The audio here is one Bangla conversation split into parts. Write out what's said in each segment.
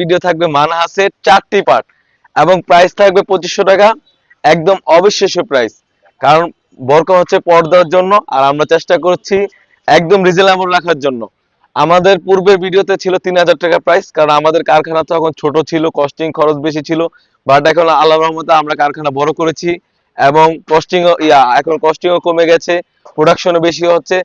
ভিডিও থাকবে মানহাসের 4টি পার্ট এবং প্রাইস থাকবে 2500 টাকা, একদম অবিশ্বাস্য প্রাইস। কারণ বরকা হচ্ছে পর্দার জন্য, আর আমরা চেষ্টা করছি একদম রিজনেবল রাখার জন্য। আমাদের পূর্বের ভিডিওতে ছিল 3000 টাকা প্রাইস, কারণ আমাদের কারখানা তো এখন ছোট ছিল, কস্টিং খরচ বেশি ছিল। বাট এখন আল্লাহর রহমতে আমরা কারখানা বড় করেছি এবং এখন কস্টিংও কমে গেছে, প্রোডাকশনও বেশি হচ্ছে।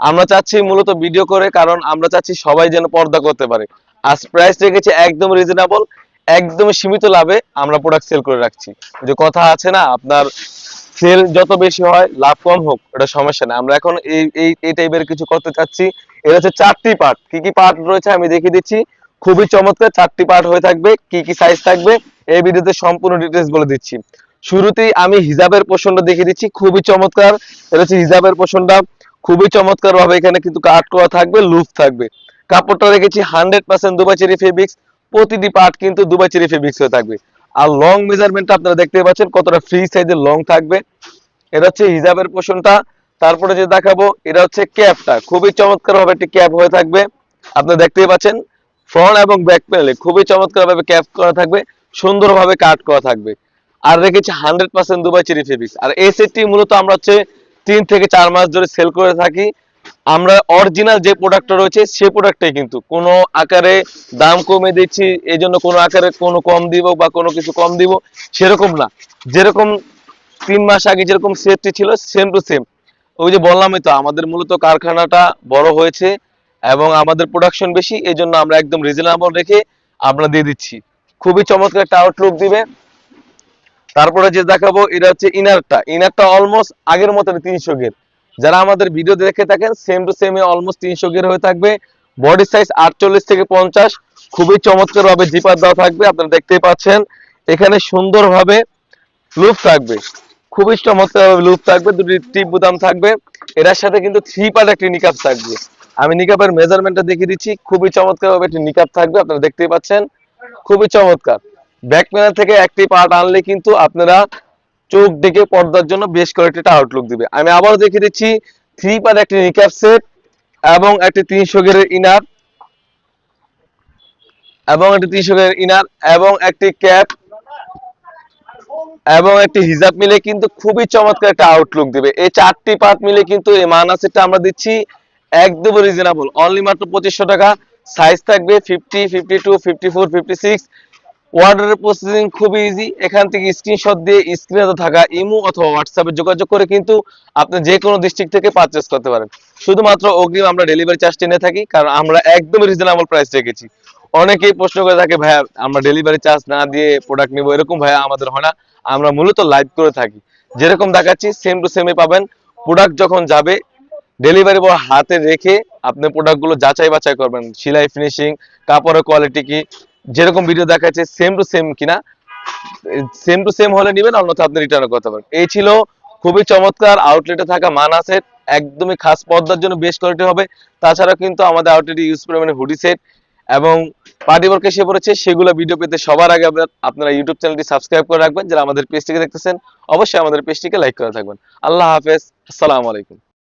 আমরা চাচ্ছি মূলত ভিডিও করে, কারণ আমরা চাচ্ছি সবাই যেন পর্দা করতে পারে। আজ প্রাইস রেখেছি একদম রিজনেবল, একদম সীমিত লাভে আমরা প্রোডাক্ট সেল করে রাখছি। যে কথা আছে না, আপনার সেল যত বেশি হয় লাভ কম হোক, এটা সমস্যা না। আমরা এখন এই টাইপের কিছু করতে চাচ্ছি। এটা হচ্ছে 4টি পার্ট। কি কি পার্ট রয়েছে আমি দেখিয়ে দিচ্ছি। খুবই চমৎকার 4টি পার্ট হয়ে থাকবে। কি কি সাইজ থাকবে এই ভিডিওতে সম্পূর্ণ ডিটেইলস বলে দিচ্ছি। শুরুতেই আমি হিজাবের পোর্শনটা দেখিয়ে দিচ্ছি, খুবই চমৎকার। এটা হচ্ছে হিজাবের পোর্শনটা, খুবই চমৎকার ভাবে এখানে কিন্তু কাট করা থাকবে, লুপ থাকবে। কাপড়টা রেখেছি 100% দুবাই চেরি ফেব্রিক্স, প্রতিটি পার্ট কিন্তু দুবাই চেরি ফেব্রিক্স হয়ে থাকবে। আর লং মেজারমেন্টটা আপনারা দেখতে পাচ্ছেন কতটা ফ্রি সাইজের লং থাকবে। এটা হচ্ছে হিজাবের পোর্শনটা। তারপরে যে দেখাবো এটা হচ্ছে ক্যাপটা, খুবই চমৎকার ভাবে একটি ক্যাপ হয়ে থাকবে। আপনারা দেখতেই পাচ্ছেন ফ্রন্ট এবং ব্যাক প্যানেলে খুবই চমৎকার ভাবে ক্যাপ করা থাকবে, সুন্দরভাবে কাট করা থাকবে। আর রেখেছি 100% দুবাই চেরি ফেব্রিক্স। আর এই সেটটি মূলত আমরা হচ্ছে 3 থেকে 4 মাস ধরে সেল করে থাকি। আমরা অরিজিনাল যে প্রোডাক্টটা রয়েছে সেই প্রোডাক্টটাই, কিন্তু কোনো আকারে দাম কমে দিচ্ছি এই জন্য কোনো আকারে কোনো কম দিব বা কোনো কিছু কম দিব সেরকম না। যেরকম 3 মাস আগে যেরকম সেটটি ছিল সেম টু সেম। ওই যে বললামই তো, আমাদের মূলত কারখানাটা বড় হয়েছে এবং আমাদের প্রোডাকশন বেশি, এই জন্য আমরা একদম রিজনেবল রেখে আমরা দিয়ে দিচ্ছি। খুবই চমৎকার একটা আউটলুক দিবে। তারপরে যে দেখাবো এটা হচ্ছে ইনারটা অলমোস্ট আগের মতো 300 গের। যারা আমাদের ভিডিও দেখে থাকেন সেম টু সেম অলমোস্ট 300 গের হয়ে থাকবে। বডি সাইজ 48 থেকে 50। খুবই চমৎকার ভাবে জিপার দেওয়া থাকবে, আপনারা দেখতেই পাচ্ছেন। এখানে সুন্দরভাবে লুপ থাকবে, খুবই চমৎকার ভাবে লুপ থাকবে, দুটি টিপ বুতাম থাকবে। এটার সাথে কিন্তু 3 পার্ট একটি নিকাপ থাকবে। আমি নিকাপের মেজারমেন্টটা দেখিয়ে দিচ্ছি, খুবই চমৎকার ভাবে একটি নিকাপ থাকবে, আপনারা দেখতেই পাচ্ছেন, খুবই চমৎকার। ব্যাক প্যানেল থেকে একটি পার্ট আনলে কিন্তু আপনারা চোখ দেখে পর্দার জন্য বেশ কয়েকটা আউটলুক দিবে। আমি আবারও দেখিয়ে দিচ্ছি 3 পার্ট একটি নিকাপ সেট এবং একটি 300 গেরের ইনার এবং একটি ক্যাপ এবং একটি হিজাব মিলে কিন্তু খুবই চমৎকার একটা আউটলুক দিবে। এই 4টি পার্ট মিলে কিন্তু এই মানা সেটটা আমরা দিচ্ছি একদম রিজনেবল, অনলি মাত্র 2500 টাকা। সাইজ থাকবে 50, 52, 54, 56। অর্ডারের প্রসেসিং খুবই ইজি। এখান থেকে স্ক্রিনশট দিয়ে স্ক্রিনে থাকা ইমো অথবা হোয়াটসঅ্যাপে যোগাযোগ করে কিন্তু আপনি যে কোনো ডিস্ট্রিক্ট থেকে পারচেজ করতে পারেন। শুধুমাত্র অগ্রিম আমরা ডেলিভারি চার্জ টেনে থাকি, কারণ আমরা একদম রিজনেবল প্রাইস রেখেছি। অনেকেই প্রশ্ন করে থাকে, ভাইয়া আমরা ডেলিভারি চার্জ না দিয়ে প্রোডাক্ট নিব, এরকম ভাইয়া আমাদের হয় না। আমরা মূলত লাইভ করে থাকি, যেরকম দেখাচ্ছি সেম টু সেমই পাবেন। প্রোডাক্ট যখন যাবে ডেলিভারি বয় হাতে রেখে আপনি প্রোডাক্টগুলো যাচাই বাছাই করবেন, সেলাই ফিনিশিং, কাপড়ের কোয়ালিটি কি, যেরকম ভিডিও দেখাচ্ছে সেম টু সেম কিনা। সেম টু সেম হলে নেবেন, অন্যথা আপনি রিটার্ন করতে পারেন। এই ছিল খুবই চমৎকার আউটলেটে থাকা মানা সেট, একদমই খাস পর্দার জন্য বেশ কোয়ালিটি হবে। তাছাড়া কিন্তু আমাদের আউটলেটে ইউজ করে মানে হুডি সেট এবং পার্টি ওয়ার্ক এসে পড়েছে, সেগুলো ভিডিও পেতে সবার আগে আপনারা ইউটিউব চ্যানেলটি সাবস্ক্রাইব করে রাখবেন। যারা আমাদের পেজটিকে দেখতেছেন অবশ্যই আমাদের পেজটিকে লাইক করে থাকবেন। আল্লাহ হাফেজ, আসসালামু আলাইকুম।